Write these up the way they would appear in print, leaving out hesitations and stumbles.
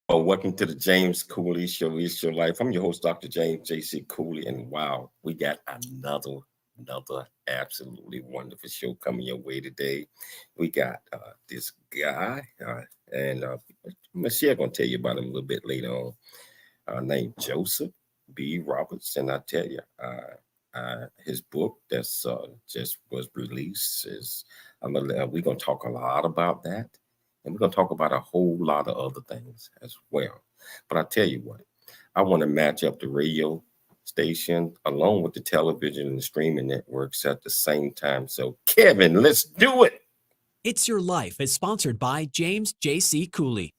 Well, welcome to the James Cooley Show. It's your life. I'm your host, Dr. James JC Cooley, and wow, we got another absolutely wonderful show coming your way today. We got this guy, and Michelle gonna tell you about him a little bit later on. Named Joseph B Robertson. I tell you, his book that's just was released is. We're gonna talk a lot about that. And we're going to talk about a whole lot of other things as well. But I tell you what, I want to match up the radio station along with the television and the streaming networks at the same time. So, Kevin, let's do it. It's Your Life is sponsored by James JC Cooley.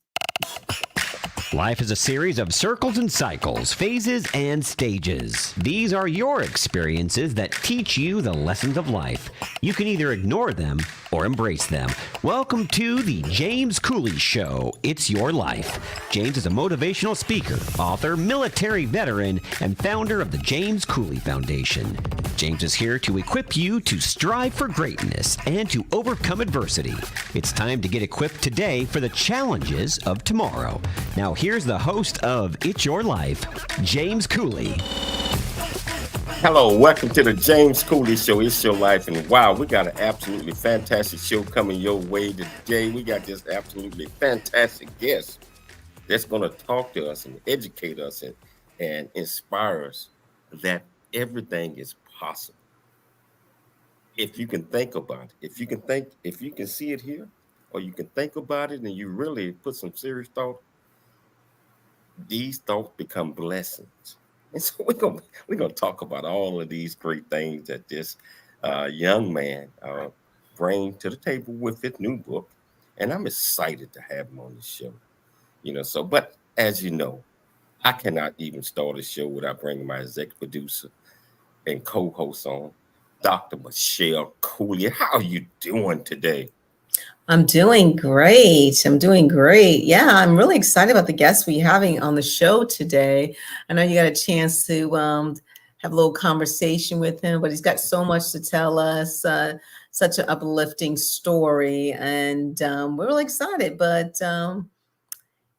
Life is a series of circles and cycles, phases and stages. These are your experiences that teach you the lessons of life. You can either ignore them or embrace them. Welcome to the James Cooley Show. It's Your Life. James is a motivational speaker, author, military veteran, and founder of the James Cooley Foundation. James is here to equip you to strive for greatness and to overcome adversity. It's time to get equipped today for the challenges of tomorrow. Now, here's the host of It's Your Life, James Cooley. Hello, welcome to the James Cooley Show. It's Your Life. And wow, we got an absolutely fantastic show coming your way today. We got this absolutely fantastic guest that's going to talk to us and educate us and inspire us that everything is possible. If you can think about it, if you can see it here, or you can think about it and you really put some serious thought, these thoughts become blessings. And so we're gonna talk about all of these great things that this young man bring to the table with his new book, and I'm excited to have him on the show. But as you know, I cannot even start a show without bringing my executive producer and co-host on, Dr. Michelle Cooley. How are you doing today? I'm doing great. Yeah, I'm really excited about the guests we're having on the show today. I know you got a chance to have a little conversation with him, but he's got so much to tell us, such an uplifting story, and we're really excited. But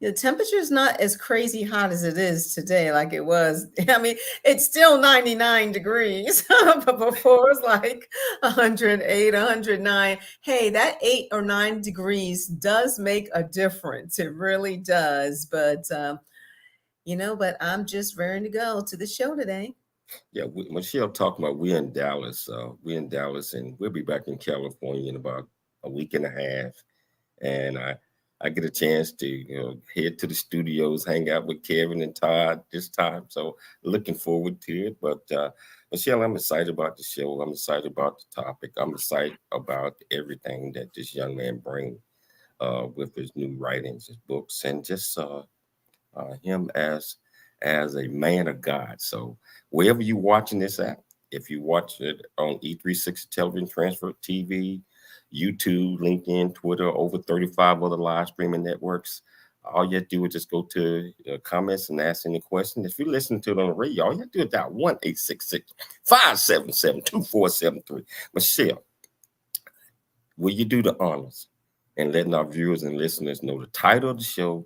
the temperature is not as crazy hot as it is today, like it was. I mean, it's still 99 degrees, but before it was like 108, 109. Hey, that 8 or 9 degrees does make a difference. It really does. But, but I'm just raring to go to the show today. Yeah, Michelle talking about we're in Dallas. And we'll be back in California in about a week and a half. And I get a chance to head to the studios, hang out with Kevin and Todd this time. So looking forward to it. But Michelle, I'm excited about the show. I'm excited about the topic. I'm excited about everything that this young man brings with his new writings, his books, and just him as a man of God. So wherever you're watching this at, if you watch it on E360 Television, Transcript TV, YouTube, LinkedIn, Twitter, over 35 other live streaming networks. All you have to do is just go to comments and ask any question. If you listen to it on the radio, all you have to do is dial 1-866-577-2473. Michelle, will you do the honors and letting our viewers and listeners know the title of the show,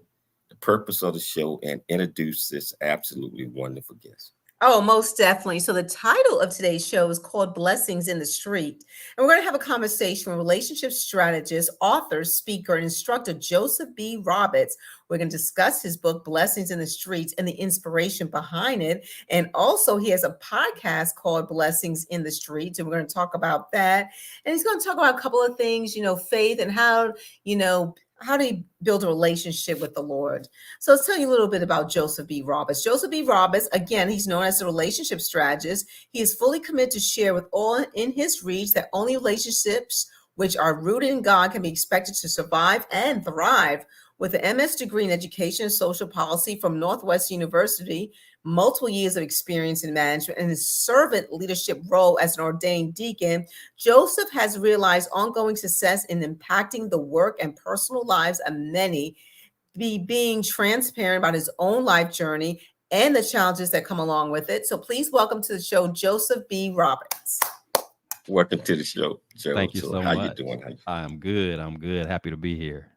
the purpose of the show, and introduce this absolutely wonderful guest? Oh, most definitely. So the title of today's show is called Blessings in the Street. And we're going to have a conversation with relationship strategist, author, speaker, and instructor Joseph B Robertson. We're going to discuss his book, Blessings in the Streets, and the inspiration behind it. And also he has a podcast called Blessings in the Streets. And we're going to talk about that. And he's going to talk about a couple of things, faith and how do you build a relationship with the Lord? So let's tell you a little bit about Joseph B. Robertson. Joseph B. Robertson, again, he's known as a relationship strategist. He is fully committed to share with all in his reach that only relationships which are rooted in God can be expected to survive and thrive. With an MS degree in education and social policy from Northwestern University, multiple years of experience in management, and his servant leadership role as an ordained deacon, Joseph has realized ongoing success in impacting the work and personal lives of many, being transparent about his own life journey and the challenges that come along with it. So please welcome to the show, Joseph B. Robertson. Welcome to the show, Joe. Thank you so much. How you doing? I'm good. Happy to be here.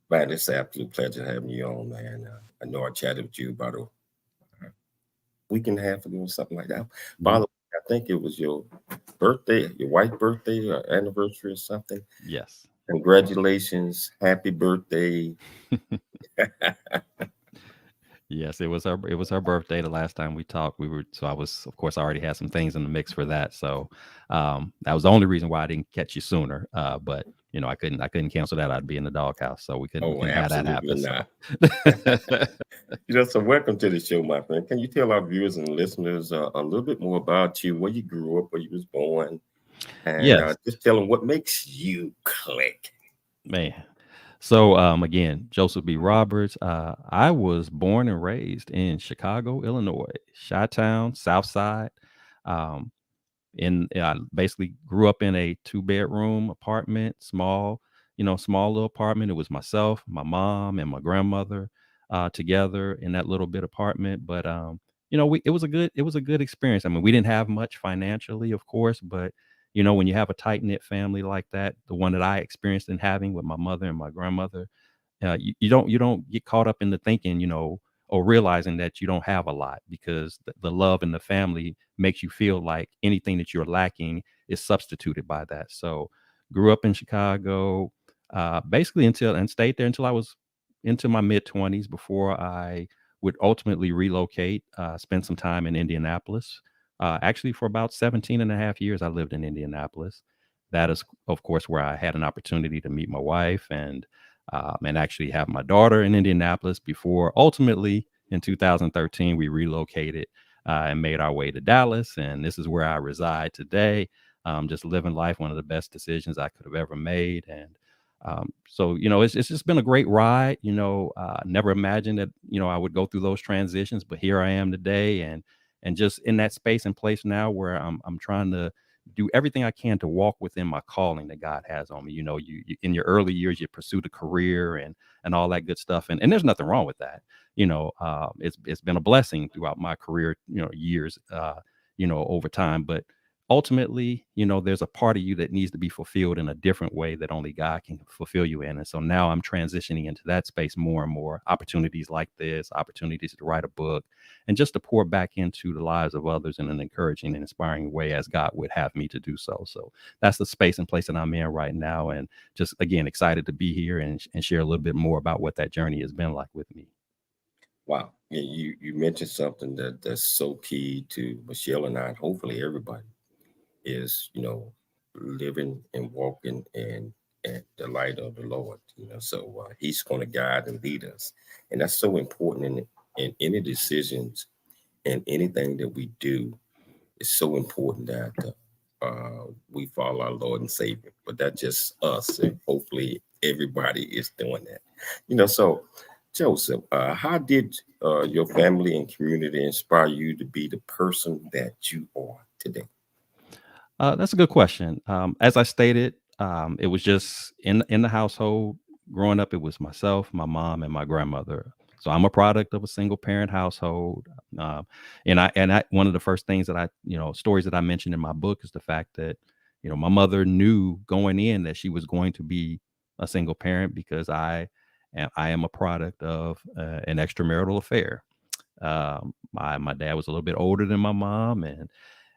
Man, it's an absolute pleasure having you on, man. I know I chatted with you about a week and a half ago or something like that. By Mhm. the way, I think it was your birthday, your wife's birthday or anniversary or something. Yes. Congratulations. Happy birthday. Yes, it was her birthday the last time we talked. I was, of course, I already had some things in the mix for that. So that was the only reason why I didn't catch you sooner. But I couldn't cancel that. I'd be in the doghouse, so we couldn't we Oh, couldn't have that absolutely happen. So not. So welcome to the show, my friend. Can you tell our viewers and listeners a little bit more about you, where you grew up, where you was born, and yes, just tell them what makes you click? man. So again, Joseph B Roberts. I was born and raised in Chicago, Illinois, Chi-Town, South Side. Um, I basically grew up in a 2-bedroom apartment, small little apartment. It was myself, my mom, and my grandmother together in that little bit apartment. But it was a good experience. I mean, we didn't have much financially, of course, but when you have a tight knit family like that, the one that I experienced in having with my mother and my grandmother, you don't get caught up in the thinking, or realizing that you don't have a lot, because the love in the family makes you feel like anything that you're lacking is substituted by that. So grew up in Chicago, basically and stayed there until I was into my mid 20s before I would ultimately relocate, spend some time in Indianapolis. Actually, for about 17 and a half years, I lived in Indianapolis. That is, of course, where I had an opportunity to meet my wife and actually have my daughter in Indianapolis before ultimately in 2013 we relocated and made our way to Dallas. And this is where I reside today. Just living life, one of the best decisions I could have ever made. And so, it's just been a great ride. Never imagined that, I would go through those transitions, but here I am today. And just in that space and place now where I'm trying to do everything I can to walk within my calling that God has on me. You in your early years, you pursue a career and all that good stuff. And there's nothing wrong with that. It's been a blessing throughout my career, years, over time. But ultimately, there's a part of you that needs to be fulfilled in a different way that only God can fulfill you in. And so now I'm transitioning into that space more and more. Opportunities like this, opportunities to write a book, and just to pour back into the lives of others in an encouraging and inspiring way as God would have me to do so. So that's the space and place that I'm in right now. And just, again, excited to be here and share a little bit more about what that journey has been like with me. Wow. Yeah, you mentioned something that's so key to Michelle and I, and hopefully everybody is, living and walking in the light of the Lord, so he's going to guide and lead us. And that's so important in any decisions and anything that we do. It's so important that we follow our Lord and Savior, but that's just us. And hopefully everybody is doing that, so Joseph, how did your family and community inspire you to be the person that you are today? That's a good question. As I stated, it was just in the household growing up. It was myself, my mom, and my grandmother. So I'm a product of a single parent household. Um, and I one of the first things that stories that I mentioned in my book is the fact that my mother knew going in that she was going to be a single parent because I am a product of an extramarital affair. My dad was a little bit older than my mom,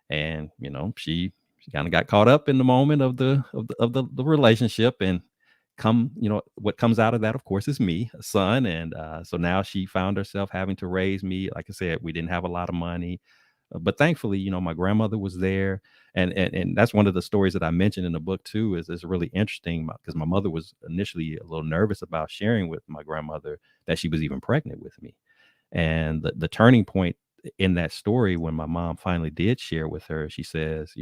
and she kind of got caught up in the moment of the relationship. And what comes out of that, of course, is me, a son. And so now she found herself having to raise me. Like I said, we didn't have a lot of money, but thankfully, my grandmother was there. And that's one of the stories that I mentioned in the book too. Is really interesting because my mother was initially a little nervous about sharing with my grandmother that she was even pregnant with me. And the turning point in that story, when my mom finally did share with her, she says,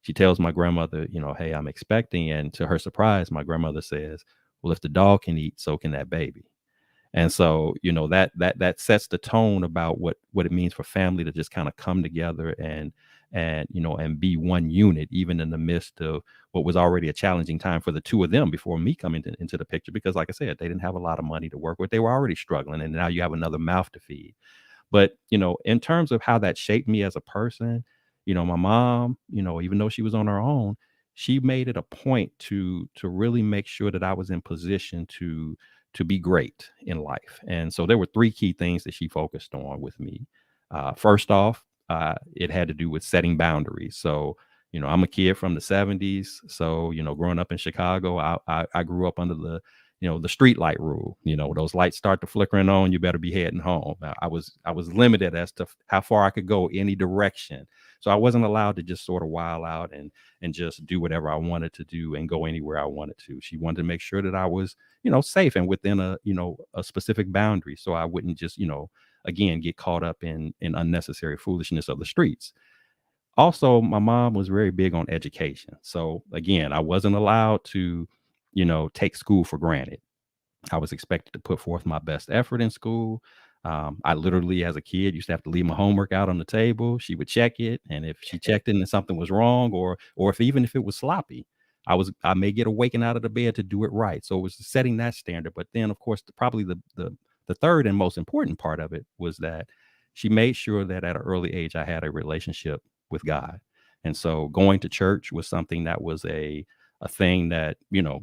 she tells my grandmother, hey, I'm expecting. And to her surprise, my grandmother says, well, if the dog can eat, so can that baby. And so, that sets the tone about what it means for family to just kind of come together and be one unit, even in the midst of what was already a challenging time for the two of them before me coming into the picture. Because like I said, they didn't have a lot of money to work with. They were already struggling. And now you have another mouth to feed. But, in terms of how that shaped me as a person, my mom, even though she was on her own, she made it a point to really make sure that I was in position to be great in life. And so there were three key things that she focused on with me. First off, it had to do with setting boundaries. So, I'm a kid from the 70s. So, growing up in Chicago, I grew up under the street light rule. Those lights start to flickering on, you better be heading home. I was limited as to how far I could go any direction. So I wasn't allowed to just sort of wild out and just do whatever I wanted to do and go anywhere I wanted to. She wanted to make sure that I was, safe and within a specific boundary. So I wouldn't just, again, get caught up in unnecessary foolishness of the streets. Also, my mom was very big on education. So again, I wasn't allowed to, take school for granted. I was expected to put forth my best effort in school. I literally, as a kid, used to have to leave my homework out on the table. She would check it, and if she checked it and something was wrong, or if it was sloppy, I may get awakened out of the bed to do it right. So it was setting that standard. But then, of course, probably the third and most important part of it was that she made sure that at an early age I had a relationship with God. And so going to church was something that was a thing that,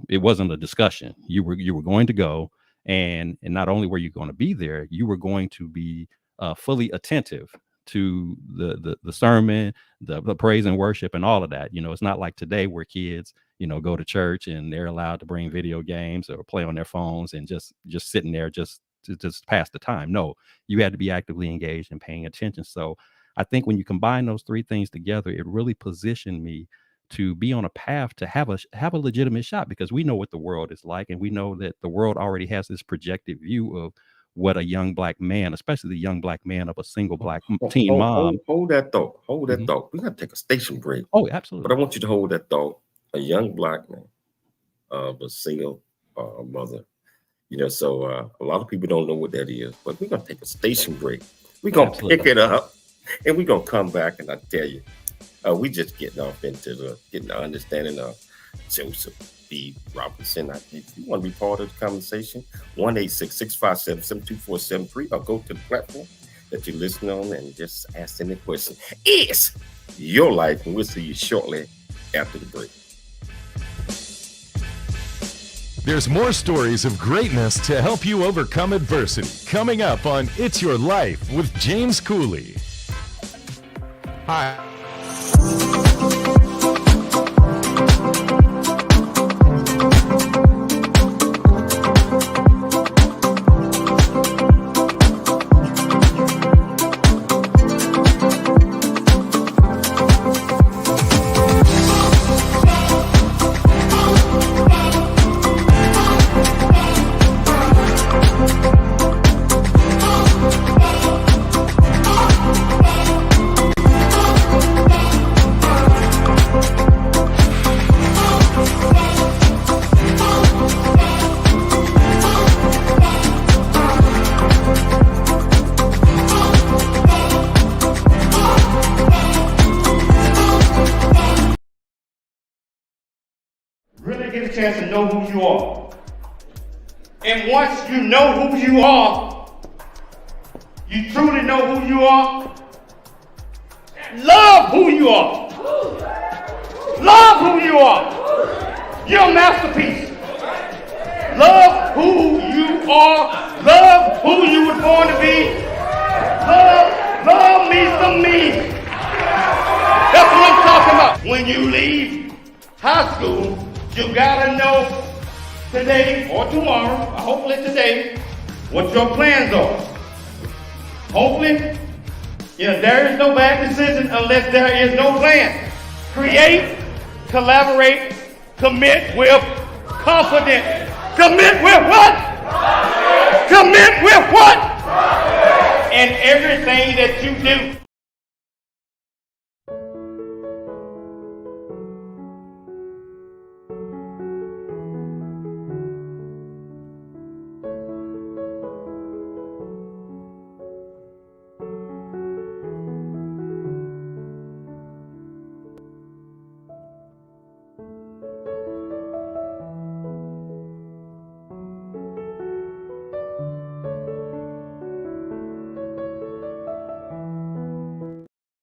it wasn't a discussion. You were going to go, and not only were you going to be there, you were going to be fully attentive to the sermon, the praise and worship and all of that. It's not like today where kids, go to church and they're allowed to bring video games or play on their phones and just sitting there just to just pass the time. No, you had to be actively engaged and paying attention. So I think when you combine those three things together, it really positioned me to be on a path to have a legitimate shot, because we know what the world is like, and we know that the world already has this projected view of what a young black man, especially the young black man of a single black teen mom. Hold that thought. Hold that Mhm. thought. We got to take a station break. Oh, But absolutely. I want you to hold that thought. A young black man of a single mother. So a lot of people don't know what that is. But we're going to take a station break. We're going to Absolutely. pick it up, and we're going to come back, and I tell you, we just getting off into getting the understanding of Joseph B Robertson. If you want to be part of the conversation, 1-866-577-2473, or go to the platform that you're listening on and just ask any question. It's your life, and we'll see you shortly after the break. There's more stories of greatness to help you overcome adversity coming up on It's Your Life with James Cooley. Hi. Really get a chance to know who you are. And once you know who you are, you truly know who you are, love who you are. Love who you are. You're a masterpiece. Love who you are. Love who you were born to be. Love me some me. That's what I'm talking about. When you leave high school, you gotta know today or tomorrow, or hopefully today, what your plans are. Hopefully, there is no bad decision unless there is no plan. Create, collaborate, commit with confidence. Commit with what? Commit with what? And everything that you do.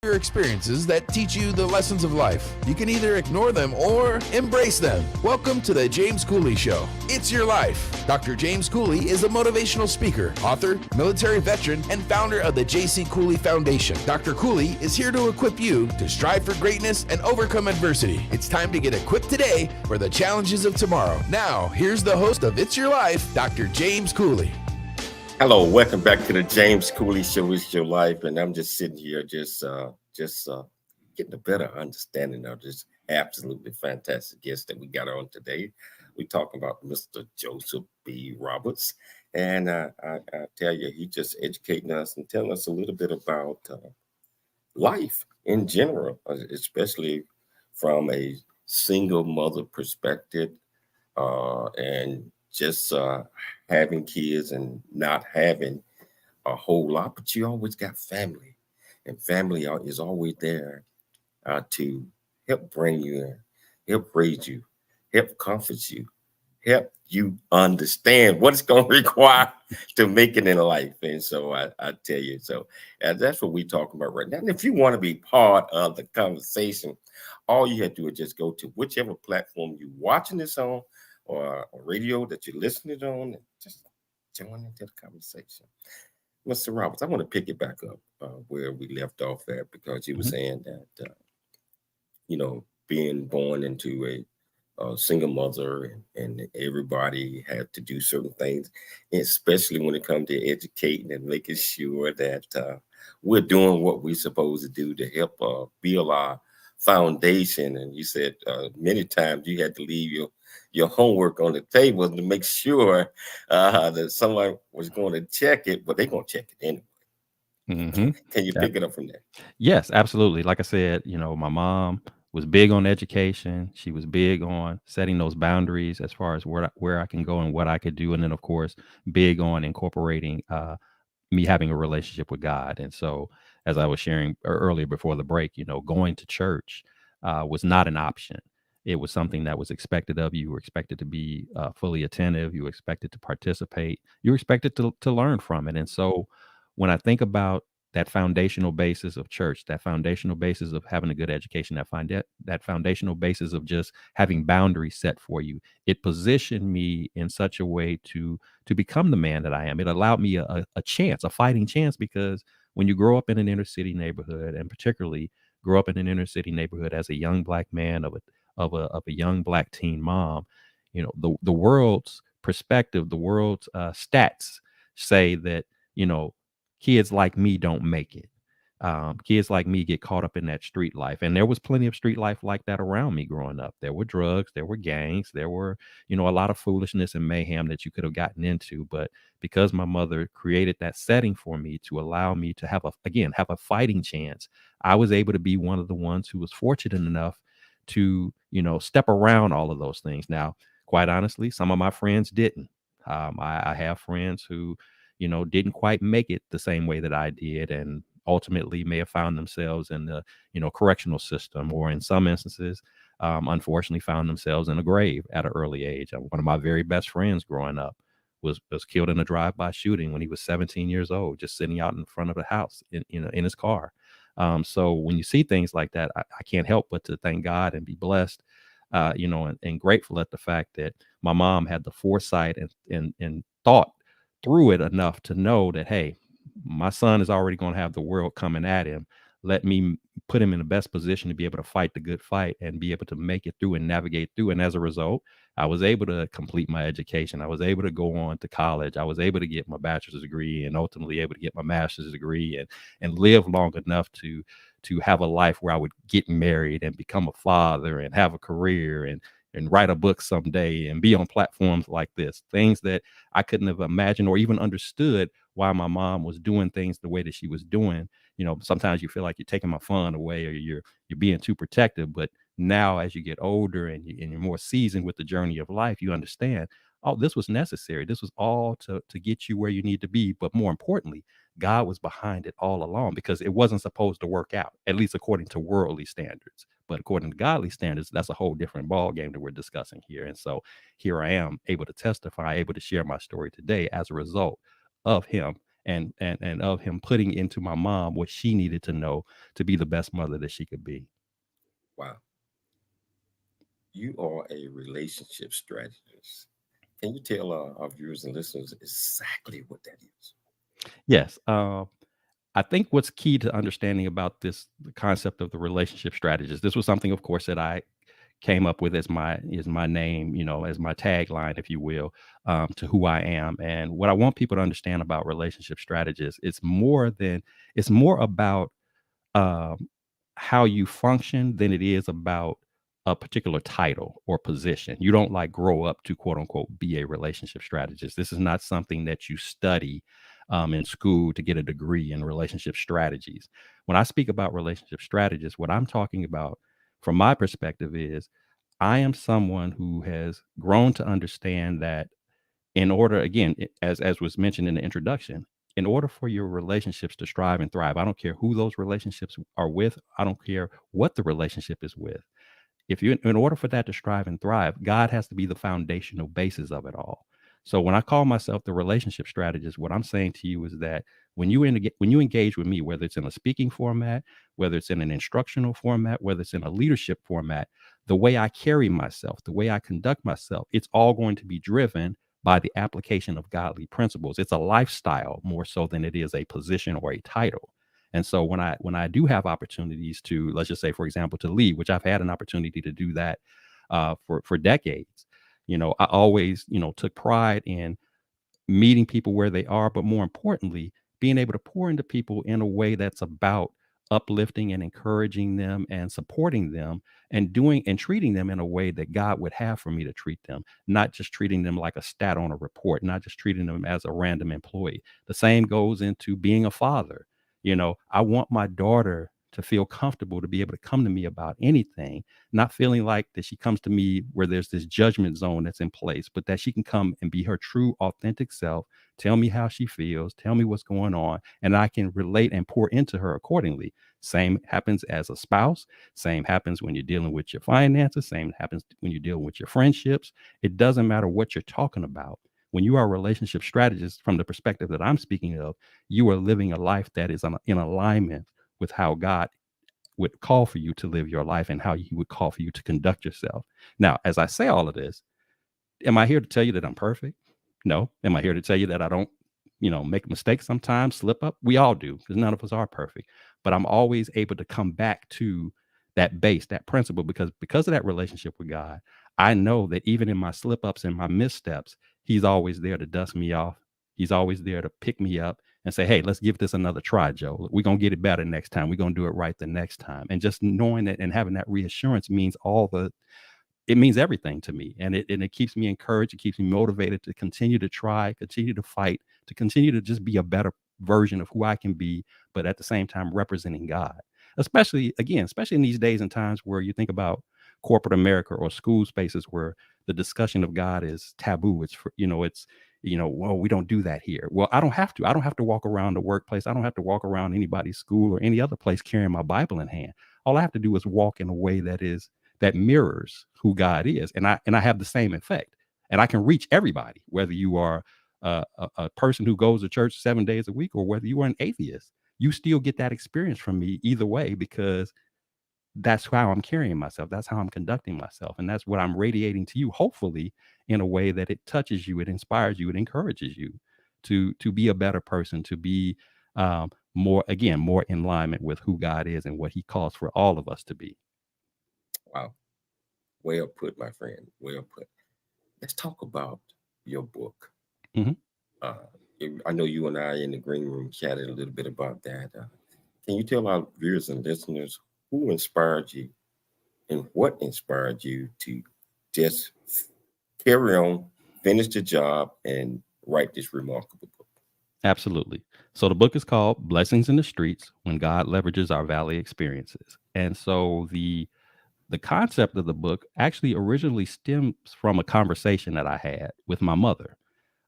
your experiences that teach you the lessons of life. You can either ignore them or embrace them. Welcome to the James Cooley Show. It's your life. Dr. James Cooley is a motivational speaker, author, military veteran, and founder of the JC Cooley Foundation. Dr. Cooley is here to equip you to strive for greatness and overcome adversity. It's time to get equipped today for the challenges of tomorrow. Now, here's the host of It's Your Life, Dr. James Cooley. Hello, welcome back to the James Cooley Show. It's your life, and I'm just sitting here, just getting a better understanding of this absolutely fantastic guest that we got on today. We're talking about Mr. Joseph B Robertson, and I tell you, he's just educating us and telling us a little bit about life in general, especially from a single mother perspective, and just having kids and not having a whole lot, but you always got family, and family is always there to help bring you in, help raise you, help comfort you, help you understand what it's going to require to make it in life. And so I tell you, so that's what we're talking about right now. And if you want to be part of the conversation, all you have to do is just go to whichever platform you're watching this on, or a radio that you're listening on, and just join into the conversation. Mr. Roberts, I want to pick it back up where we left off at, because you were saying that, being born into a single mother, and everybody had to do certain things, especially when it comes to educating and making sure that we're doing what we're supposed to do to help build our foundation. And you said many times you had to leave your homework on the table to make sure that someone was going to check it, but they're going to check it anyway. Mm-hmm. Can you pick it up from there? Yes, absolutely. Like I said, my mom was big on education. She was big on setting those boundaries as far as where I can go and what I could do. And then, of course, big on incorporating me having a relationship with God. And so, as I was sharing earlier before the break, going to church was not an option. It was something that was expected of you. You were expected to be fully attentive. You were expected to participate. You were expected to learn from it. And so when I think about that foundational basis of church, that foundational basis of having a good education, that foundational basis of just having boundaries set for you, it positioned me in such a way to become the man that I am. It allowed me a chance, a fighting chance, because when you grow up in an inner city neighborhood, and particularly grow up in an inner city neighborhood as a young Black man of a young Black teen mom, the world's perspective, the world's stats say that, kids like me don't make it. Kids like me get caught up in that street life. And there was plenty of street life like that around me growing up. There were drugs, there were gangs, there were, a lot of foolishness and mayhem that you could have gotten into. But because my mother created that setting for me to allow me to have a fighting chance, I was able to be one of the ones who was fortunate enough to, step around all of those things. Now, quite honestly, some of my friends didn't. I have friends who, didn't quite make it the same way that I did, and ultimately may have found themselves in the, correctional system, or in some instances, unfortunately found themselves in a grave at an early age. One of my very best friends growing up was killed in a drive-by shooting when he was 17 years old, just sitting out in front of the house in his car. So when you see things like that, I can't help but to thank God and be blessed, and grateful at the fact that my mom had the foresight and thought through it enough to know that, hey, my son is already going to have the world coming at him. Let me put him in the best position to be able to fight the good fight and be able to make it through and navigate through. And as a result, I was able to complete my education. I was able to go on to college. I was able to get my bachelor's degree, and ultimately able to get my master's degree, and live long enough to have a life where I would get married and become a father and have a career and write a book someday and be on platforms like this. Things that I couldn't have imagined or even understood why my mom was doing things the way that she was doing. Sometimes you feel like you're taking my fun away, or you're being too protective. But now, as you get older and you're more seasoned with the journey of life, you understand, oh, this was necessary. This was all to get you where you need to be. But more importantly, God was behind it all along, because it wasn't supposed to work out, at least according to worldly standards. But according to godly standards, that's a whole different ball game that we're discussing here. And so here I am, able to testify, able to share my story today as a result of him and of him putting into my mom what she needed to know to be the best mother that she could be. Wow. You are a relationship strategist. Can you tell our viewers and listeners exactly what that is? Yes. I think what's key to understanding about the concept of the relationship strategist, this was something, of course, that I came up with as my name, as my tagline, if you will, to who I am. And what I want people to understand about relationship strategists, it's more about how you function than it is about a particular title or position. You don't like grow up to quote unquote be a relationship strategist. This is not something that you study in school to get a degree in relationship strategies. When I speak about relationship strategists, what I'm talking about from my perspective is I am someone who has grown to understand that in order, again, as was mentioned in the introduction, in order for your relationships to strive and thrive, I don't care who those relationships are with. I don't care what the relationship is with. If you, in order for that to strive and thrive, God has to be the foundational basis of it all. So when I call myself the relationship strategist, what I'm saying to you is that when you engage with me, whether it's in a speaking format, whether it's in an instructional format, whether it's in a leadership format, the way I carry myself, the way I conduct myself, it's all going to be driven by the application of godly principles. It's a lifestyle more so than it is a position or a title. And so when I do have opportunities to, let's just say, for example, to lead, which I've had an opportunity to do that for decades, I always, took pride in meeting people where they are, but more importantly, being able to pour into people in a way that's about uplifting and encouraging them and supporting them and treating them in a way that God would have for me to treat them, not just treating them like a stat on a report, not just treating them as a random employee. The same goes into being a father. I want my daughter to feel comfortable to be able to come to me about anything, not feeling like that she comes to me where there's this judgment zone that's in place, but that she can come and be her true, authentic self, tell me how she feels, tell me what's going on, and I can relate and pour into her accordingly. Same happens as a spouse. Same happens when you're dealing with your finances. Same happens when you're dealing with your friendships. It doesn't matter what you're talking about. When you are a relationship strategist, from the perspective that I'm speaking of, you are living a life that is in alignment with how God would call for you to live your life and how he would call for you to conduct yourself. Now, as I say all of this, am I here to tell you that I'm perfect? No. Am I here to tell you that I don't, make mistakes sometimes, slip up? We all do, because none of us are perfect. But I'm always able to come back to that base, that principle, because of that relationship with God, I know that even in my slip ups and my missteps, he's always there to dust me off. He's always there to pick me up and say, hey, let's give this another try, Joe. We're going to get it better next time. We're going to do it right the next time. And just knowing that and having that reassurance means it means everything to me. And it keeps me encouraged. It keeps me motivated to continue to try, continue to fight, to continue to just be a better version of who I can be, but at the same time representing God. Especially in these days and times where you think about corporate America or school spaces where the discussion of God is taboo. Well, we don't do that here. Well, I don't have to walk around the workplace. I don't have to walk around anybody's school or any other place carrying my Bible in hand. All I have to do is walk in a way that mirrors who God is. And I have the same effect, and I can reach everybody, whether you are a person who goes to church 7 days a week or whether you are an atheist. You still get that experience from me either way, because that's how I'm carrying myself. That's how I'm conducting myself. And that's what I'm radiating to you, hopefully in a way that it touches you, it inspires you, it encourages you to be a better person, to be more in alignment with who God is and what he calls for all of us to be. Wow. Well put, my friend. Well put. Let's talk about your book. Mm-hmm. I know you and I in the green room chatted a little bit about that. Can you tell our viewers and listeners who inspired you and what inspired you to just carry on, finish the job, and write this remarkable book? Absolutely. So the book is called Blessings in the Streets: When God Leverages Our Valley Experiences. And so the concept of the book actually originally stems from a conversation that I had with my mother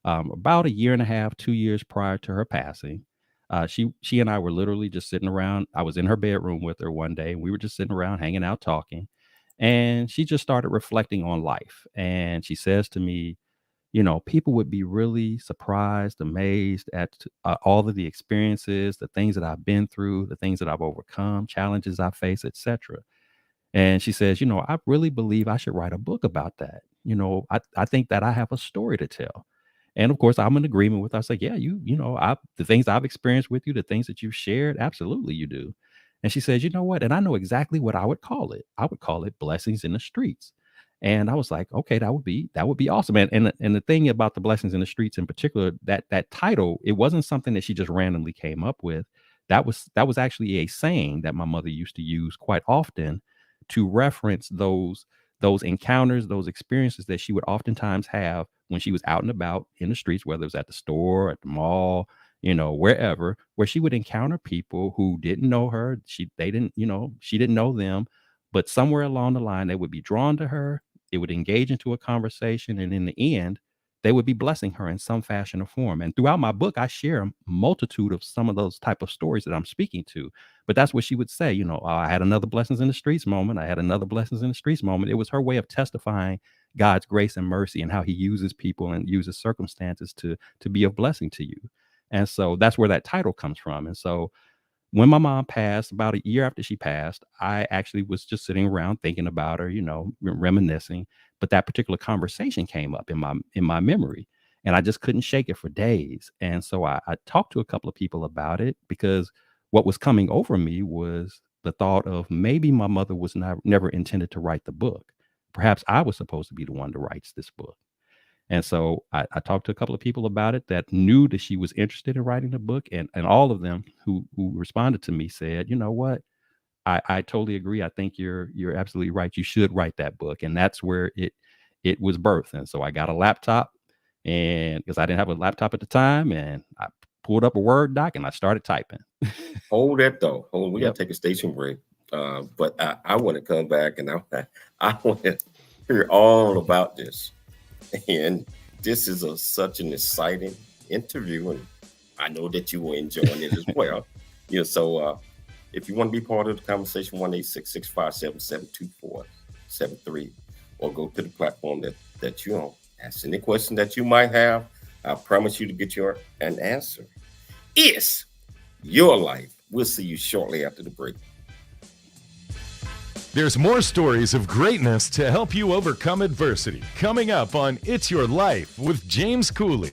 about 1.5 years, 2 years prior to her passing. She and I were literally just sitting around. I was in her bedroom with her one day, and we were just sitting around hanging out, talking. And she just started reflecting on life. And she says to me, people would be really surprised, amazed at all of the experiences, the things that I've been through, the things that I've overcome, challenges I face, etc. And she says, I really believe I should write a book about that. I think that I have a story to tell. And of course, I'm in agreement with her. I say, yeah, the things I've experienced with you, the things that you've shared, absolutely you do. And she says, you know what? And I know exactly what I would call it. I would call it Blessings in the Streets. And I was like, okay, that would be awesome. And the thing about the Blessings in the Streets in particular, that title, it wasn't something that she just randomly came up with. That was actually a saying that my mother used to use quite often to reference those encounters, those experiences that she would oftentimes have when she was out and about in the streets, whether it was at the store, at the mall, wherever, where she would encounter people who didn't know her. She didn't know them, but somewhere along the line, they would be drawn to her. It would engage into a conversation. And in the end, they would be blessing her in some fashion or form. And throughout my book, I share a multitude of some of those type of stories that I'm speaking to. But that's what she would say, I had another Blessings in the Streets moment. I had another Blessings in the Streets moment. It was her way of testifying God's grace and mercy and how he uses people and uses circumstances to be a blessing to you. And so that's where that title comes from. And so when my mom passed, about a year after she passed, I actually was just sitting around thinking about her, reminiscing. But that particular conversation came up in my memory, and I just couldn't shake it for days. And so I talked to a couple of people about it, because what was coming over me was the thought of maybe my mother was never intended to write the book. Perhaps I was supposed to be the one to write this book. And so I talked to a couple of people about it that knew that she was interested in writing the book. And all of them who responded to me said, you know what, I totally agree. I think you're absolutely right. You should write that book. And that's where it was birthed. And so I got a laptop, and because I didn't have a laptop at the time, and I pulled up a Word doc and I started typing. Hold that though. We got to take a station break. But I want to come back, and I want to hear all about this. And this is such an exciting interview, and I know that you will enjoy it as well. So if you want to be part of the conversation, 1-866-577-7473, or go to the platform that you're on. Ask any question that you might have. I promise you to get an answer. It's your life. We'll see you shortly after the break. There's more stories of greatness to help you overcome adversity coming up on It's Your Life with James Cooley.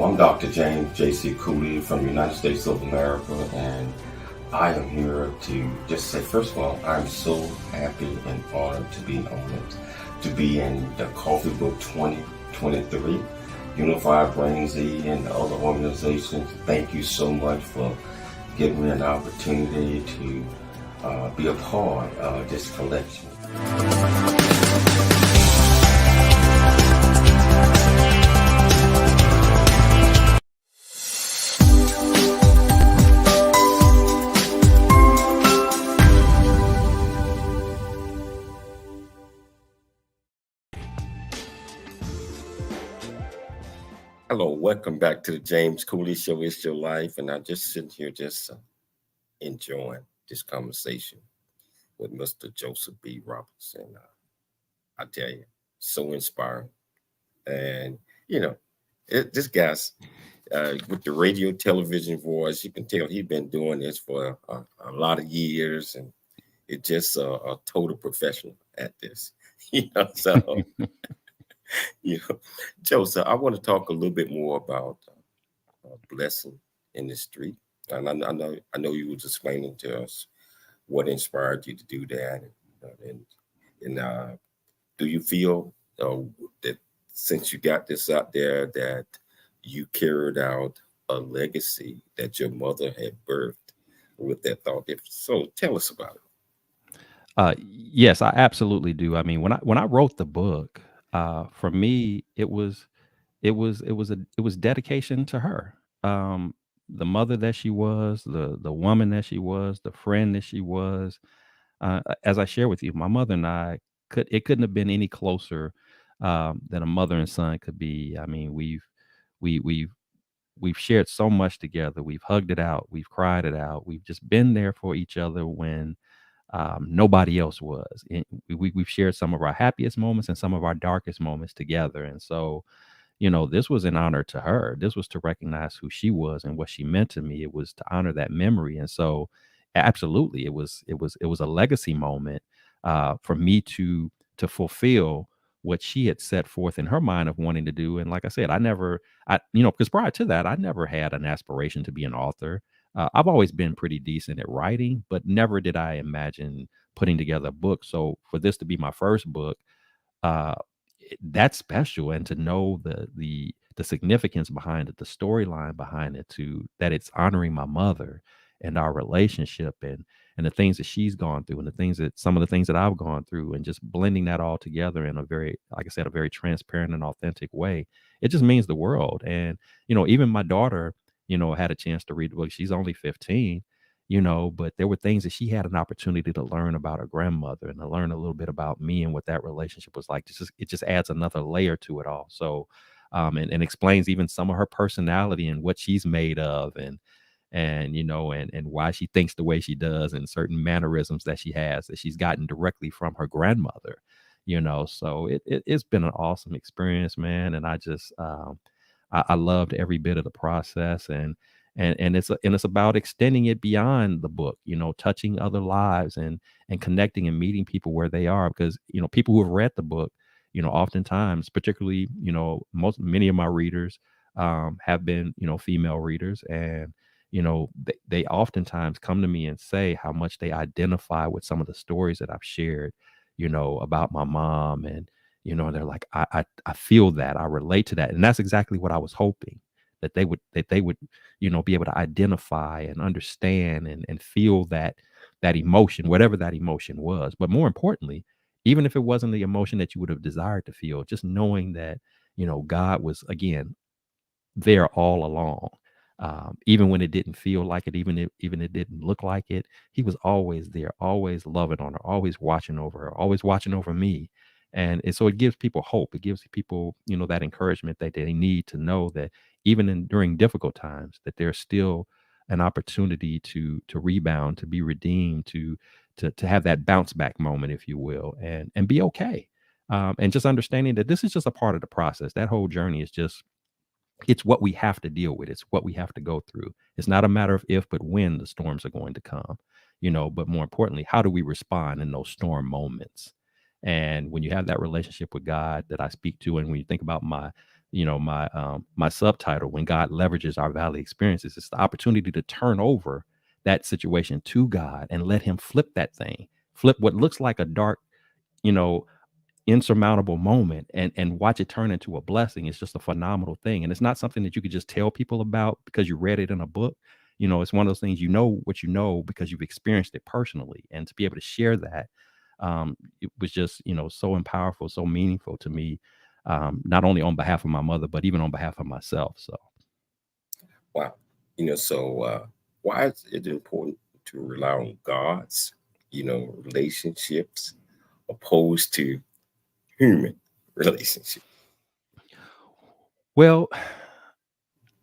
I'm Dr. James JC Cooley from the United States of America, and I am here to just say, first of all, I'm so happy and honored to be in the Coffee Book 2023, Unified Brain Z and the other organizations. Thank you so much for giving me an opportunity to be a part of this collection. Hello, welcome back to the James Cooley Show. It's your life, and I'm just sitting here just enjoying this conversation with Mr. Joseph B Robertson. I tell you, so inspiring. And, you know, this guy's with the radio, television voice, you can tell he's been doing this for a lot of years, and it's just a total professional at this. So... Joseph, I want to talk a little bit more about blessing in the street. And I know you was explaining to us what inspired you to do that. And do you feel that since you got this out there that you carried out a legacy that your mother had birthed with that thought? If so, tell us about it. Yes, I absolutely do. I mean, when I wrote the book, for me, it was dedication to her, the mother that she was, the woman that she was, the friend that she was. As I share with you, my mother and I couldn't have been any closer than a mother and son could be. I mean, we've shared so much together. We've hugged it out. We've cried it out. We've just been there for each other when nobody else was. We've shared some of our happiest moments and some of our darkest moments together. And so, this was an honor to her. This was to recognize who she was and what she meant to me. It was to honor that memory. And so, absolutely, it was a legacy moment for me to fulfill what she had set forth in her mind of wanting to do. And like I said, because prior to that, I never had an aspiration to be an author. I've always been pretty decent at writing, but never did I imagine putting together a book. So for this to be my first book, that's special. And to know the significance behind it, the storyline behind it, that it's honoring my mother and our relationship and the things that she's gone through and some of the things that I've gone through, and just blending that all together in a very, like I said, a very transparent and authentic way. It just means the world. And, even my daughter, had a chance to read the book. She's only 15, but there were things that she had an opportunity to learn about her grandmother and to learn a little bit about me and what that relationship was like. It just adds another layer to it all. So, and explains even some of her personality and what she's made of, and why she thinks the way she does, and certain mannerisms that she has that she's gotten directly from her grandmother. So it's been an awesome experience, man. And I just, I loved every bit of the process, and it's about extending it beyond the book, touching other lives and connecting and meeting people where they are, because people who have read the book, oftentimes, particularly, many of my readers have been female readers, and they oftentimes come to me and say how much they identify with some of the stories that I've shared, about my mom, and they're like, I feel that, I relate to that. And that's exactly what I was hoping, that they would, be able to identify and understand and feel that emotion, whatever that emotion was. But more importantly, even if it wasn't the emotion that you would have desired to feel, just knowing that, God was, again, there all along. Even when it didn't feel like it, even it didn't look like it, he was always there, always loving on her, always watching over her, always watching over me. And so it gives people hope. It gives people, that encouragement that they need to know that even during difficult times, that there's still an opportunity to rebound, to be redeemed, to have that bounce back moment, if you will, and be okay. And just understanding that this is just a part of the process. That whole journey is just, it's what we have to deal with. It's what we have to go through. It's not a matter of if, but when the storms are going to come, but more importantly, how do we respond in those storm moments? And when you have that relationship with God that I speak to, and when you think about my subtitle, when God leverages our valley experiences, it's the opportunity to turn over that situation to God and let him flip that thing, flip what looks like a dark, insurmountable moment, and watch it turn into a blessing. It's just a phenomenal thing. And it's not something that you could just tell people about because you read it in a book. it's one of those things, what you know because you've experienced it personally, and to be able to share that, it was just, so powerful, so meaningful to me, not only on behalf of my mother, but even on behalf of myself. So Wow. So why is it important to rely on God's, relationships opposed to human relationships? well,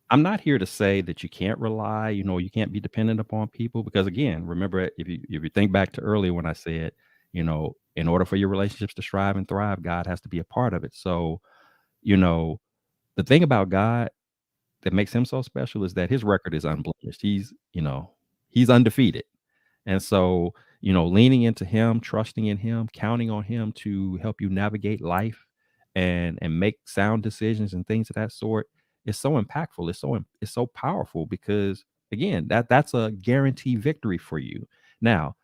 I'm not here to say that you can't rely, you can't be dependent upon people, because again, remember, if you think back to earlier when I said, in order for your relationships to strive and thrive, God has to be a part of it. So, you know, the thing about God that makes him so special is that his record is unblemished. He's undefeated. And so, leaning into him, trusting in him, counting on him to help you navigate life and make sound decisions and things of that sort is so impactful. It's so powerful, because again, that's a guaranteed victory for you. Now,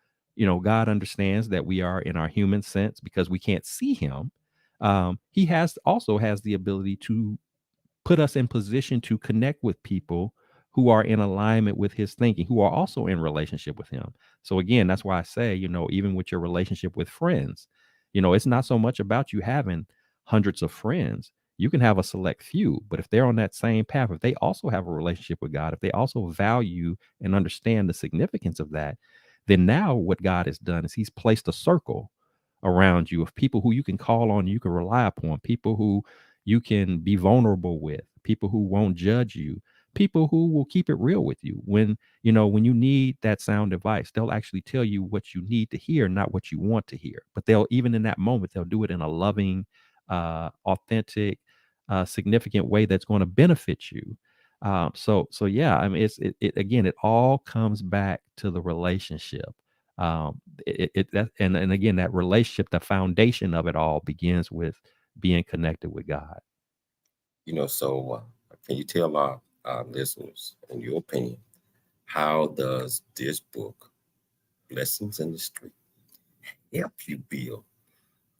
God understands that we are in our human sense because we can't see him. He also has the ability to put us in position to connect with people who are in alignment with his thinking, who are also in relationship with him. So again, that's why I say, even with your relationship with friends, it's not so much about you having hundreds of friends. You can have a select few, but if they're on that same path, if they also have a relationship with God, if they also value and understand the significance of that, then now what God has done is he's placed a circle around you of people who you can call on, you can rely upon, people who you can be vulnerable with, people who won't judge you, people who will keep it real with you. When you need that sound advice, they'll actually tell you what you need to hear, not what you want to hear. But they'll, even in that moment, they'll do it in a loving, authentic, significant way that's going to benefit you. So yeah, I mean, again, it all comes back to the relationship. And again, that relationship, the foundation of it all begins with being connected with God. So can you tell our listeners, in your opinion, how does this book, Blessings in the Street, help you build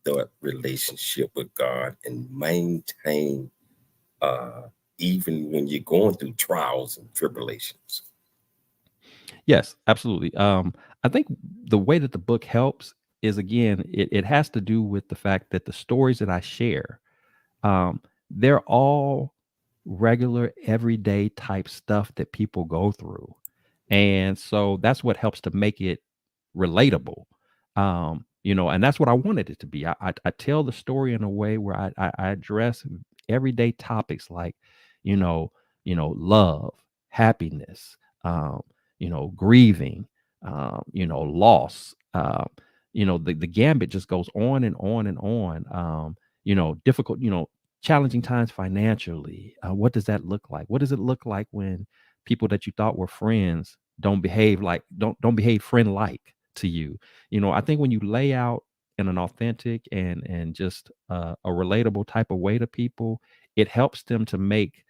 the relationship with God and maintain, even when you're going through trials and tribulations? Yes, absolutely. I think the way that the book helps is, again, it has to do with the fact that the stories that I share, um, they're all regular, everyday type stuff that people go through. And so that's what helps to make it relatable. And that's what I wanted it to be. I tell the story in a way where I address everyday topics like, you know, love, happiness, grieving, loss. The gambit just goes on and on and on. Difficult, challenging times financially. What does that look like? What does it look like when people that you thought were friends don't behave friend like to you? I think when you lay out in an authentic and just a relatable type of way to people, it helps them to make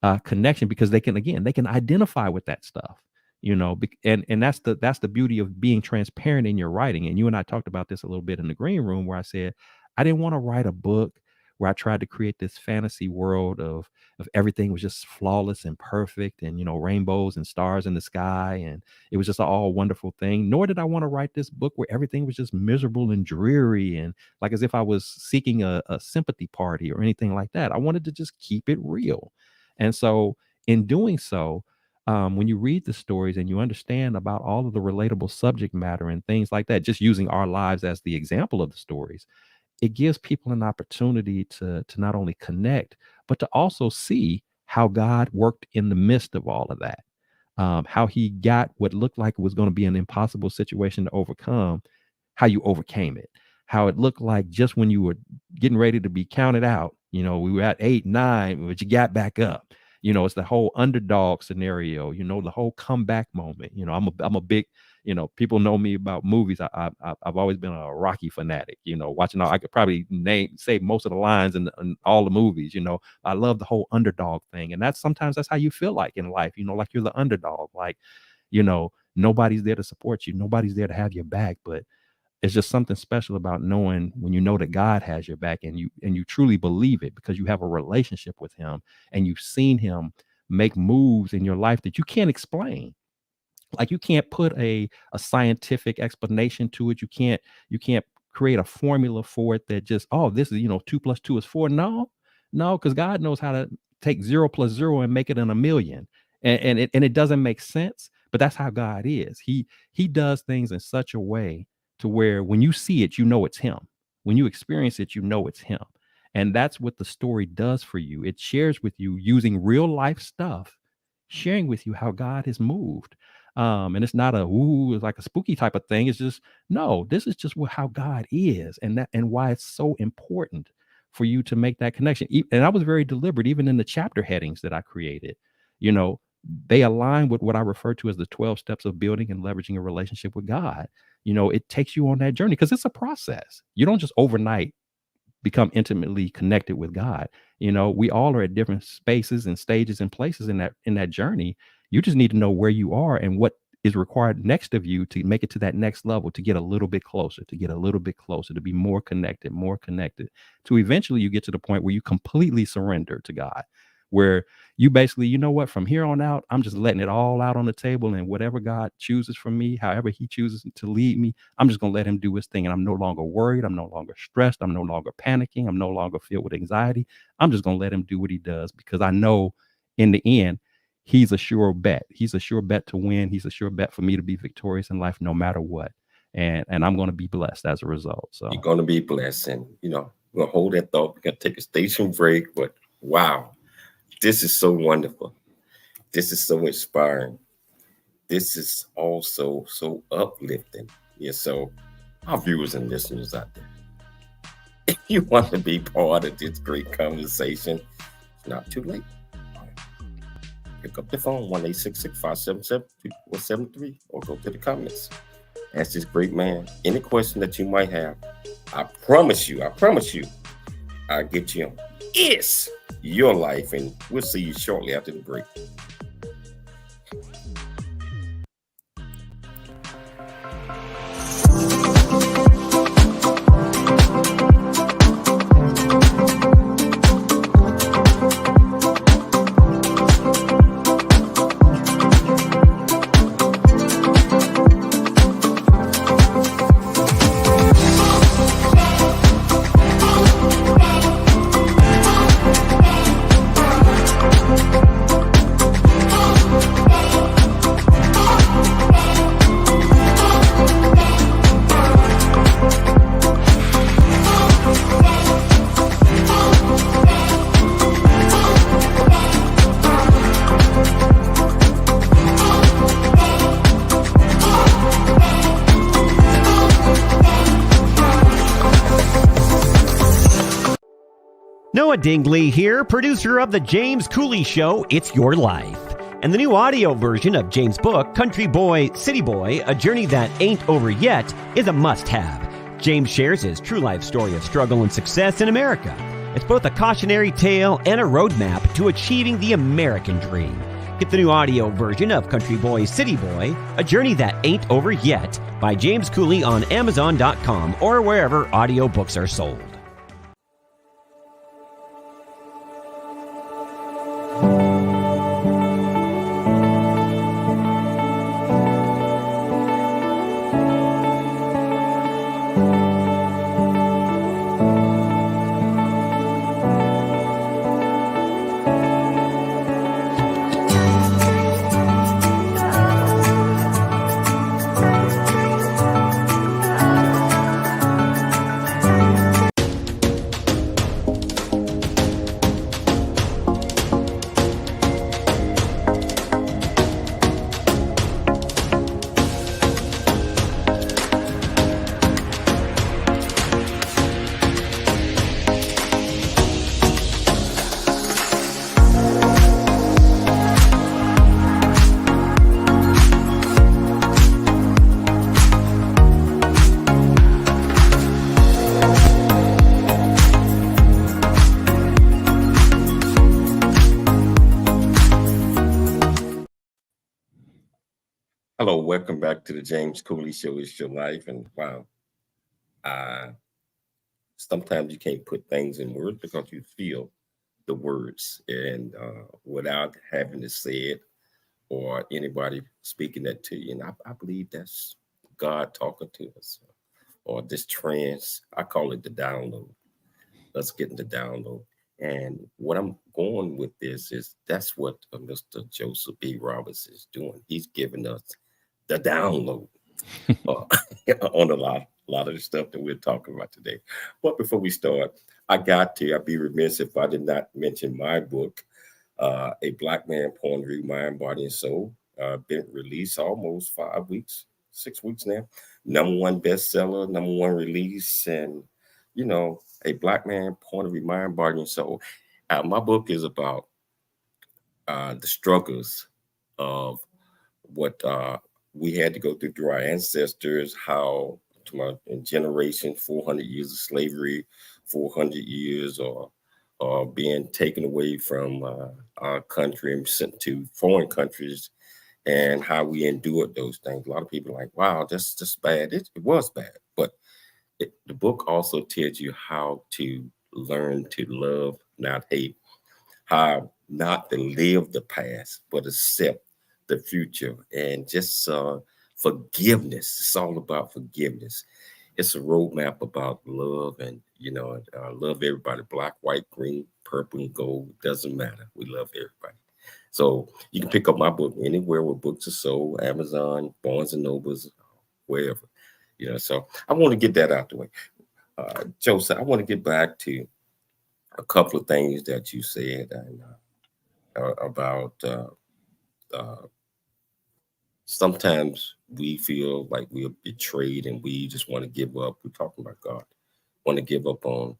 a connection, because they can identify with that stuff. And that's the beauty of being transparent in your writing. And you and I talked about this a little bit in the green room, where I said I didn't want to write a book where I tried to create this fantasy world of everything was just flawless and perfect, and rainbows and stars in the sky, and it was just an all wonderful thing. Nor did I want to write this book where everything was just miserable and dreary, and like as if I was seeking a sympathy party or anything like that. I wanted to just keep it real. And so in doing so, when you read the stories and you understand about all of the relatable subject matter and things like that, just using our lives as the example of the stories, it gives people an opportunity to not only connect, but to also see how God worked in the midst of all of that. How he got what looked like it was going to be an impossible situation to overcome, how you overcame it. How it looked like just when you were getting ready to be counted out, we were at 8, 9, but you got back up. It's the whole underdog scenario, the whole comeback moment. I'm a big, people know me about movies. I've always been a Rocky fanatic, watching I could probably say most of the lines in all the movies. I love the whole underdog thing. And sometimes that's how you feel like in life, like you're the underdog, like, nobody's there to support you. Nobody's there to have your back, but it's just something special about knowing when you know that God has your back, and you truly believe it because you have a relationship with him and you've seen him make moves in your life that you can't explain. Like you can't put a scientific explanation to it. You can't create a formula for it that just, oh, this is, 2 + 2 is 4. No, because God knows how to take 0 + 0 and make it in a million. And it doesn't make sense, but that's how God is. He does things in such a way to where when you see it, you know it's him. When you experience it, you know it's him. And that's what the story does for you. It shares with you using real life stuff, sharing with you how God has moved. And it's not it's like a spooky type of thing. It's just, no, this is just how God is, and why it's so important for you to make that connection. And I was very deliberate, even in the chapter headings that I created, they align with what I refer to as the 12 steps of building and leveraging a relationship with God. It takes you on that journey because it's a process. You don't just overnight become intimately connected with God. We all are at different spaces and stages and places in that journey. You just need to know where you are and what is required next of you to make it to that next level, to get a little bit closer, to be more connected, to eventually you get to the point where you completely surrender to God, where you basically, from here on out, I'm just letting it all out on the table, and whatever God chooses from me, however he chooses to lead me, I'm just going to let him do his thing. And I'm no longer worried. I'm no longer stressed. I'm no longer panicking. I'm no longer filled with anxiety. I'm just going to let him do what he does, because I know in the end, he's a sure bet. He's a sure bet to win. He's a sure bet for me to be victorious in life, no matter what. And I'm going to be blessed as a result. So you're going to be blessed. And, we'll hold that thought. We're going to take a station break, but wow. This is so wonderful. This is so inspiring. This is also so uplifting. Yeah, so our viewers and listeners out there, if you want to be part of this great conversation, it's not too late. Pick up the phone, 1-866-577-2473, or go to the comments. Ask this great man any question that you might have. I promise you, I'll get you on It's Your Life, and we'll see you shortly after the break. Noah Dingley here, producer of The James Cooley Show, It's Your Life. And the new audio version of James' book, Country Boy, City Boy, A Journey That Ain't Over Yet, is a must-have. James shares his true life story of struggle and success in America. It's both a cautionary tale and a roadmap to achieving the American dream. Get the new audio version of Country Boy, City Boy, A Journey That Ain't Over Yet by James Cooley on Amazon.com or wherever audiobooks are sold. Hello, welcome back to the James Cooley Show. It's Your Life. And wow, sometimes you can't put things in words because you feel the words, and without having to say it, or anybody speaking that to you. And I believe that's God talking to us, or this I call it the download. Let's get in the download. And what I'm going with this is that's what Mr. Joseph B. Robertson is doing. He's giving us the download on a lot of the stuff that we're talking about today. But before we start, I'd be remiss if I did not mention my book, A Black Man Point of View, Mind, Body, and Soul. Been released almost 5 weeks, 6 weeks now. #1 bestseller, #1 release, and A Black Man Point of View, Mind, Body, and Soul. My book is about the struggles of what we had to go through our ancestors, how in generation, 400 years of slavery, 400 years or being taken away from our country and sent to foreign countries, and how we endured those things. A lot of people are like, wow, that's just bad. It was bad. But the book also tells you how to learn to love, not hate, how not to live the past, but accept the future, and just forgiveness. It's all about forgiveness. It's a roadmap about love, and love everybody. Black, white, green, purple, and gold, doesn't matter. We love everybody. So you can pick up my book anywhere where books are sold, Amazon, Barnes and Nobles, wherever. So I want to get that out the way. Joseph, I want to get back to a couple of things that you said about sometimes we feel like we're betrayed and we just want to give up. We're talking about God. Want to give up on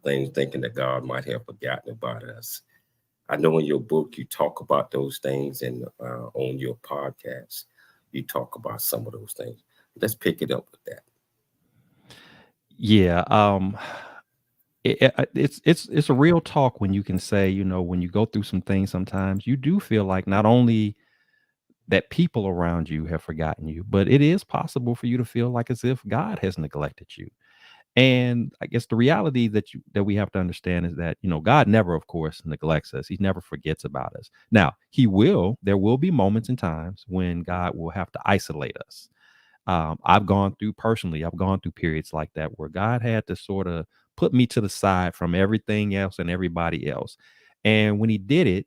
things, thinking that God might have forgotten about us. I know in your book you talk about those things, and on your podcast you talk about some of those things. Let's pick it up with that. Yeah. It's a real talk when you can say, when you go through some things, sometimes you do feel like not only that people around you have forgotten you, but it is possible for you to feel like as if God has neglected you. And I guess the reality that we have to understand is that, God never, of course, neglects us. He never forgets about us. Now, there will be moments and times when God will have to isolate us. I've gone through periods like that where God had to sort of put me to the side from everything else and everybody else. And when he did it,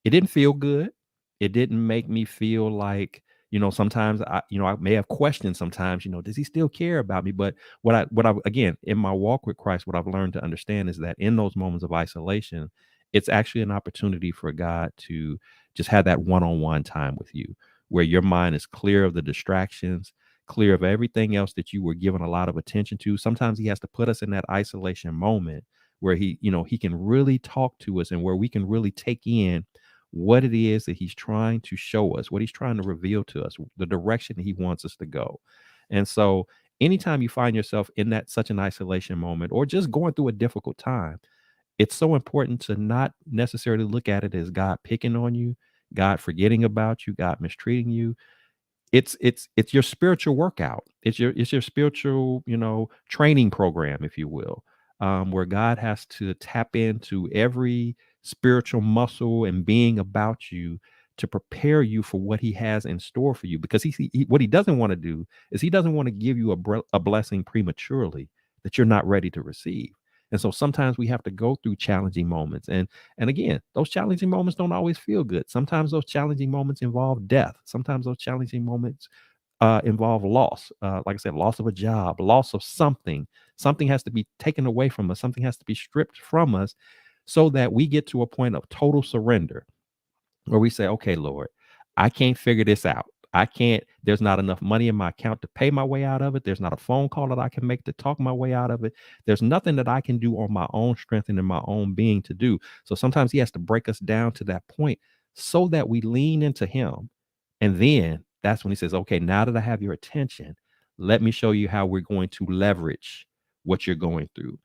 it didn't feel good. It didn't make me feel like, sometimes I may have questioned sometimes, does he still care about me? But again, in my walk with Christ, what I've learned to understand is that in those moments of isolation, it's actually an opportunity for God to just have that one-on-one time with you, where your mind is clear of the distractions, clear of everything else that you were giving a lot of attention to. Sometimes he has to put us in that isolation moment where he can really talk to us, and where we can really take in what it is that he's trying to show us, what he's trying to reveal to us, the direction that he wants us to go. And so anytime you find yourself in such an isolation moment, or just going through a difficult time, it's so important to not necessarily look at it as God picking on you, God forgetting about you, God mistreating you. It's your spiritual workout. It's your spiritual, training program, if you will, where God has to tap into every spiritual muscle and being about you to prepare you for what he has in store for you. Because what he doesn't want to do is he doesn't want to give you a blessing prematurely that you're not ready to receive. And so sometimes we have to go through challenging moments. And again, those challenging moments don't always feel good. Sometimes those challenging moments involve death. Sometimes those challenging moments involve loss. Like I said, loss of a job, loss of something. Something has to be taken away from us. Something has to be stripped from us so that we get to a point of total surrender where we say, okay, Lord, I can't figure this out. There's not enough money in my account to pay my way out of it. There's not a phone call that I can make to talk my way out of it. There's nothing that I can do on my own strength and in my own being to do. So sometimes he has to break us down to that point so that we lean into him. And then that's when he says, okay, now that I have your attention, let me show you how we're going to leverage what you're going through.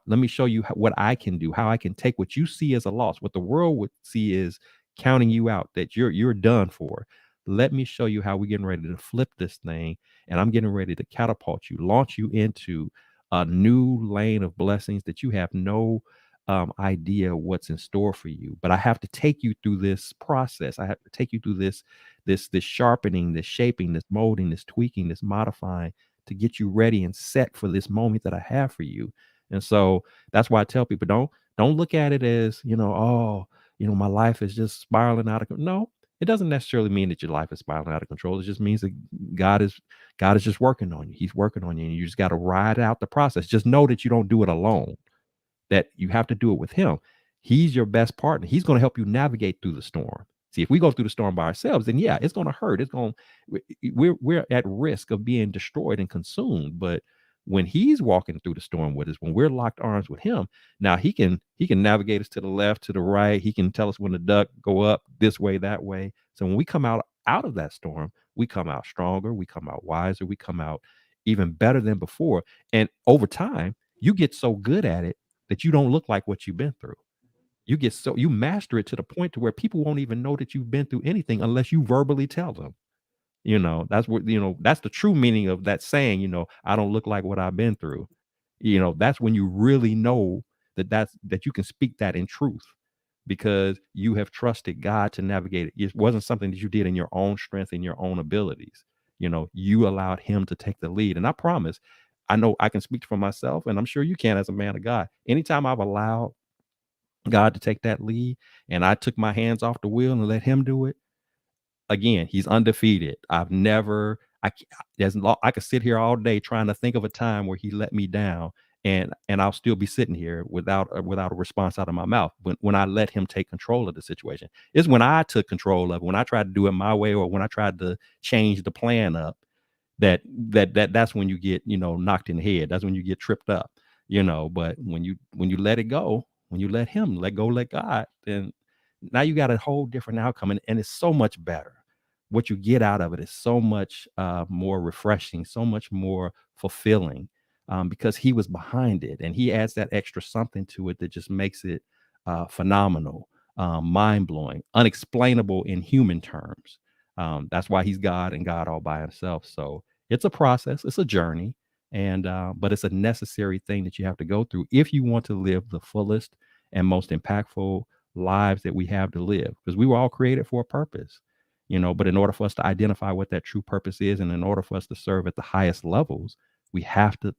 Let me show you what I can do, how I can take what you see as a loss, what the world would see is counting you out, that you're done for. Let me show you how we're getting ready to flip this thing, and I'm getting ready to catapult you, launch you into a new lane of blessings that you have no idea of what's in store for you. But I have to take you through this process. I have to take you through this sharpening, this shaping, this molding, this tweaking, this modifying to get you ready and set for this moment that I have for you. And so that's why I tell people, don't look at it as, oh, my life is just spiraling out of control. No, it doesn't necessarily mean that your life is spiraling out of control. It just means that God is just working on you. He's working on you, and you just got to ride out the process. Just know that you don't do it alone, that you have to do it with him. He's your best partner. He's going to help you navigate through the storm. See, if we go through the storm by ourselves, then yeah, it's going to hurt. We're at risk of being destroyed and consumed. But when he's walking through the storm with us, when we're locked arms with him, now he can navigate us to the left, to the right. He can tell us when to duck, go up this way, that way. So when we come out of that storm, we come out stronger, we come out wiser, we come out even better than before. And over time, you get so good at it that you don't look like what you've been through. You master it to the point to where people won't even know that you've been through anything unless you verbally tell them. That's what, that's the true meaning of that saying, I don't look like what I've been through. That's when you really know that you can speak that in truth, because you have trusted God to navigate it. It wasn't something that you did in your own strength and your own abilities. You allowed him to take the lead. And I promise, I know I can speak for myself, and I'm sure you can as a man of God. Anytime I've allowed God to take that lead and I took my hands off the wheel and let him do it, again, he's undefeated. I could sit here all day trying to think of a time where he let me down, and I'll still be sitting here without a response out of my mouth when I let him take control of the situation. It's when I took control of it, when I tried to do it my way, or when I tried to change the plan up, that's when you get, knocked in the head. That's when you get tripped up, but when you let it go, when you let him let God, then now you got a whole different outcome, and it's so much better. What you get out of it is so much more refreshing, so much more fulfilling, because he was behind it, and he adds that extra something to it that just makes it phenomenal, mind-blowing, unexplainable in human terms. That's why he's God and God all by himself. So it's a process, it's a journey, and but it's a necessary thing that you have to go through if you want to live the fullest and most impactful lives that we have to live, because we were all created for a purpose, but in order for us to identify what that true purpose is, and in order for us to serve at the highest levels,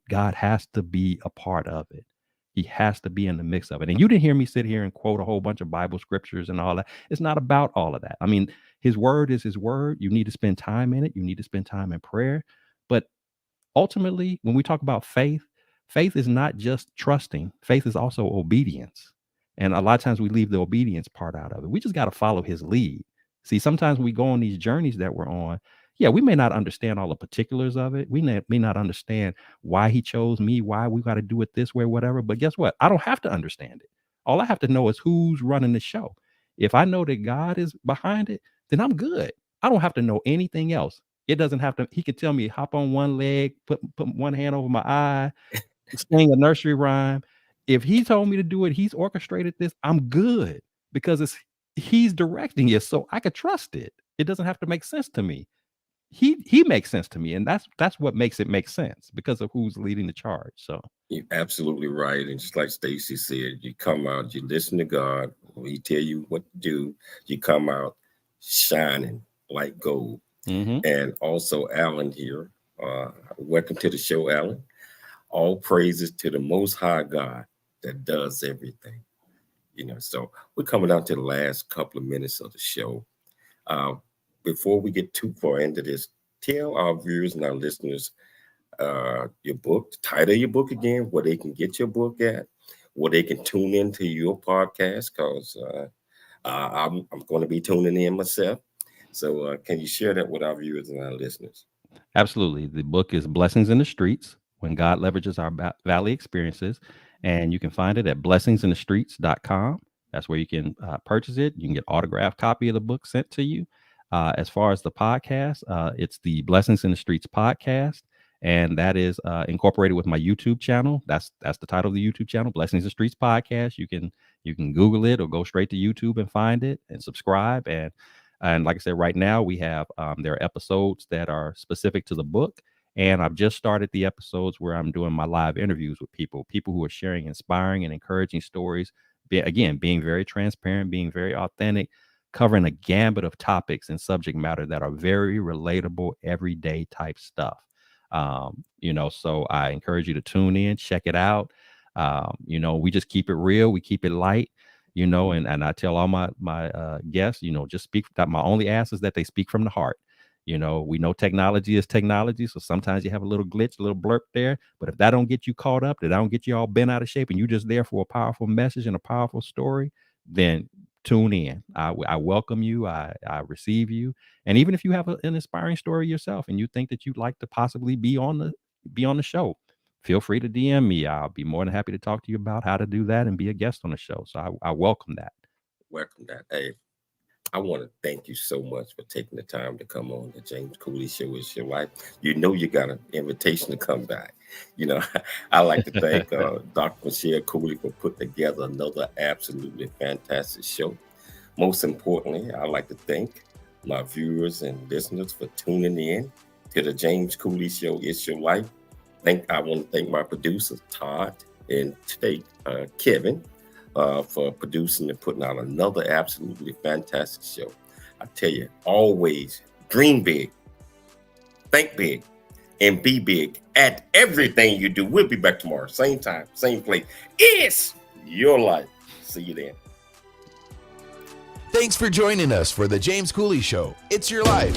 God has to be a part of it. He has to be in the mix of it. And you didn't hear me sit here and quote a whole bunch of Bible scriptures and all that. It's not about all of that. I mean, his word is his word. You need to spend time in it. You need to spend time in prayer. But ultimately, when we talk about faith is not just trusting. Faith is also obedience. And a lot of times we leave the obedience part out of it. We just got to follow his lead. See, sometimes we go on these journeys that we're on. Yeah, we may not understand all the particulars of it. We may not understand why he chose me, why we got to do it this way, whatever. But guess what? I don't have to understand it. All I have to know is who's running the show. If I know that God is behind it, then I'm good. I don't have to know anything else. It doesn't have to. He could tell me hop on one leg, put one hand over my eye, sing a nursery rhyme. If he told me to do it, he's orchestrated this, I'm good, because he's directing it, so I could trust it. It doesn't have to make sense to me. He makes sense to me, and that's what makes it make sense, because of who's leading the charge. So you're absolutely right. And just like Stacy said, you come out, you listen to God, when he tell you what to do, you come out shining like gold. mm-hmm. And also Alan here. Welcome to the show, Alan. All praises to the Most High God that does everything. So we're coming down to the last couple of minutes of the show. Before we get too far into this, tell our viewers and our listeners your book, the title of your book again, where they can get your book at, where they can tune into your podcast, because I'm going to be tuning in myself. So can you share that with our viewers and our listeners? Absolutely. The book is Blessings in the Streets, When God Leverages Our Valley Experiences. And you can find it at blessingsinthestreets.com. That's where you can purchase it. You can get autographed copy of the book sent to you. As far as the podcast, it's the Blessings in the Streets podcast. And that is incorporated with my YouTube channel. That's the title of the YouTube channel, Blessings in the Streets podcast. You can Google it or go straight to YouTube and find it and subscribe. And like I said, right now we have there are episodes that are specific to the book, And I've just started the episodes where I'm doing my live interviews with people who are sharing inspiring and encouraging stories. Again, being very transparent, being very authentic, covering a gambit of topics and subject matter that are very relatable, everyday type stuff. So I encourage you to tune in, check it out. We just keep it real. We keep it light, and I tell all my guests, just speak. That my only ask is that they speak from the heart. We know technology is technology. So sometimes you have a little glitch, a little blurb there. But if that don't get you caught up, that don't get you all bent out of shape, and you're just there for a powerful message and a powerful story, then tune in. I welcome you. I receive you. And even if you have an inspiring story yourself and you think that you'd like to possibly be on the show, feel free to DM me. I'll be more than happy to talk to you about how to do that and be a guest on the show. So I welcome that. Welcome that. Hey, I want to thank you so much for taking the time to come on the James Cooley Show. It's Your Life. You got an invitation to come back. I like to thank Dr. Michelle Cooley for putting together another absolutely fantastic show. Most importantly, I'd like to thank my viewers and listeners for tuning in to the James Cooley Show. It's Your Life. I want to thank my producers, Todd, and today, Kevin, for producing and putting out another absolutely fantastic show. I tell you, always dream big, think big, and be big at everything you do. We'll be back tomorrow, same time, same place. It's Your Life. See you then. Thanks for joining us for the James Cooley Show. It's Your Life.